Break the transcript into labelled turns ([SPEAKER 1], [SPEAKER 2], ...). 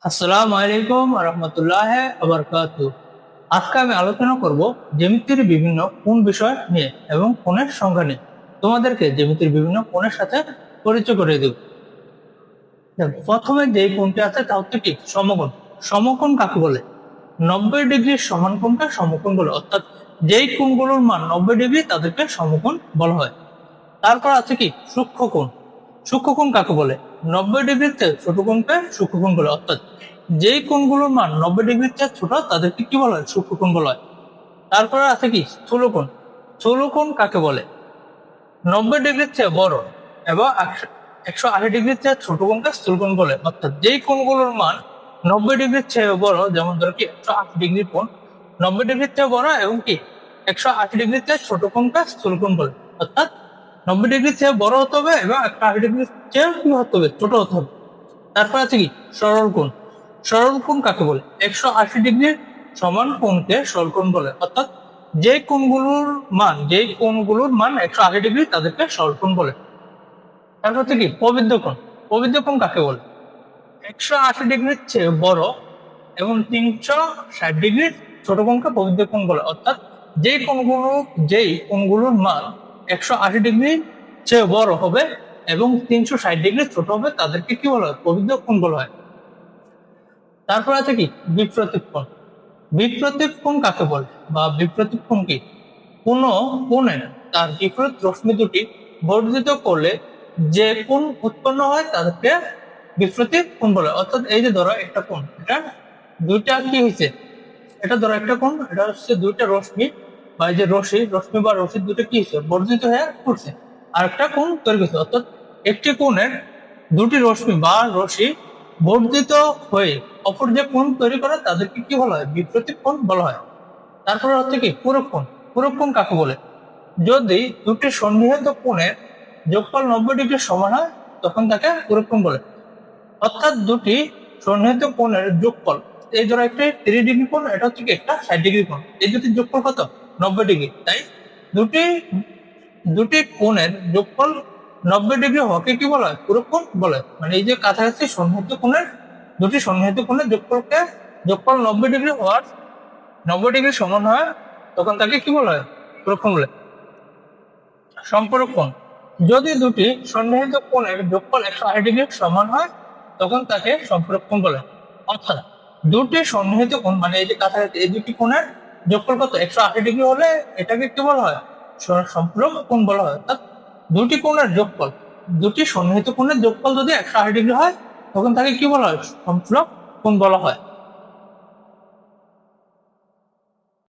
[SPEAKER 1] আসসালামু আলাইকুম রহমতুল্লাহ আবরকাতু। আজকে আমি আলোচনা করব জ্যামিতির বিভিন্ন কোণ বিষয় নিয়ে এবং কোণের সংখ্যা নিয়ে। তোমাদেরকে জ্যামিতির বিভিন্ন কোণের সাথে পরিচয় করে দেব। প্রথমে যে কোণটি আছে তা হচ্ছে কি সমকোণ। সমকোণ কাকে বলে? 90 ডিগ্রির সমান কোণকে সমকোণ বলে, অর্থাৎ যেই কোণগুলোর মান 90 ডিগ্রি তাদেরকে সমকোণ বলা হয়। তারপর আছে কি সূক্ষ্মকোণ। সূক্ষ্মকোণ কাকে বলে? 90 ডিগ্রির চেয়ে ছোট কোণকে সূক্ষ্মকোণ বলে, অর্থাৎ যেই কোণগুলোর মান 90 ডিগ্রির চেয়ে ছোট তাদেরকে কি বলা হয়? সূক্ষ্মকোণ বলা হয়। তারপরে আছে কি স্থূলকোণ। স্থূলকোণ কাকে বলে? 90 ডিগ্রির চেয়ে বড় এবং 180 ডিগ্রির চেয়ে ছোট কোণকে স্থূলকোণ বলে, অর্থাৎ যেই কোণগুলোর মান 90 ডিগ্রির চেয়ে বড়, যেমন ধরো কি 180 ডিগ্রি কোণ, 90 ডিগ্রির চেয়ে বড় এবং কি 180 ডিগ্রির চেয়ে ছোট কোণকে স্থূলকোণ বলে, অর্থাৎ 90 ডিগ্রির চেয়ে বড় হতে হবে এবং 180 ডিগ্রির চেয়ে কি হতে হবে? ছোট হতে হবে। তারপর আছে কি সরল কোণ। সরল কোণ কাকে বলে? 180 ডিগ্রির সমান কোণকে সরল কোণ বলে, অর্থাৎ যেই কোণগুলোর মান 180 ডিগ্রি তাদেরকে সরল কোণ বলে। তারপর হচ্ছে কি প্রবৃদ্ধ কোণ। প্রবৃদ্ধ কোণ কাকে বলে? 180 ডিগ্রির চেয়ে বড় এবং 360 ডিগ্রির ছোট কোণকে প্রবৃদ্ধ কোণ বলে, অর্থাৎ যেই কোণগুলোর মান 180 ডিগ্রি চেয়ে বড় হবে এবং 360 ডিগ্রি ছোট হবে তাদেরকে কি বলা হয়? প্রবৃদ্ধ কোণ বলা হয়। তারপর আছে কি বিপ্রতীপ কোণ। বিপ্রতীপ কোণ কাকে বলে বা বিপ্রতীপ কোণ কি? কোন কোণের তার বিপরীত রশ্মি দুটি বর্ধিত করলে যে কোণ উৎপন্ন হয় তাদেরকে বিপ্রতীপ কোণ বলে, অর্থাৎ এই যে ধরো একটা কোণ, এটা দুইটা কি হয়েছে, এটা ধরো একটা কোণ, এটা হচ্ছে দুইটা রশ্মি বা এই যে রশ্মি বা রশ্মি দুটো কি হয়েছে? বর্ধিত হয়ে পড়ছে, আর একটা কোণ তৈরি করছে, অর্থাৎ একটি কোণের দুটি রশ্মি বা রশ্মি বর্ধিত হয়ে অপর যে কোণ তৈরি করে তাদেরকে কি বলা হয়? বিপ্রতীপ কোণ বলা হয়। তারপরে হচ্ছে কি পূরক কোণ। পূরক কোণ কাকে বলে? যদি দুটি সন্নিহিত কোণের যোগফল 90 ডিগ্রি সমান হয় তখন তাকে পূরক কোণ বলে, অর্থাৎ দুটি সন্নিহিত কোণের যোগফল, এই ধরো একটা 30 ডিগ্রি কোণ, এটা হচ্ছে কি একটা 60 ডিগ্রি কোণ, এই দুটির যোগফল কত? 90 ডিগ্রি। তাই দুটি দুটি কোণের যোগফল 90 ডিগ্রি হওয়াকে কি বলা হয়? পূরক কোণ বলে। মানে এই যে কাছাকাছি দুটি সন্নিহিত কোণের যোগফল 90 ডিগ্রি হওয়ার 90 ডিগ্রি সমান হয় তখন তাকে কি বলা হয়? পূরক কোণ বলে। সম্পূরক কোণ। যদি দুটি সন্নিহিত কোণের যোগফল 180 ডিগ্রি সমান হয় তখন তাকে সম্পূরক কোণ বলে, অর্থাৎ দুটি সন্নিহিত কোণ মানে এই যে কাছাকাছি এই দুটি কোণের যোগফল কত? 180 ডিগ্রি হলে এটাকে কি বলা হয়? সম্পূরক কোণ বলা হয়। অর্থাৎ দুটি সন্নিহিত কোণের যোগফল যদি 180 ডিগ্রি হয় তখন তাকে কি বলা হয়? সম্পূরক কোণ বলা হয়।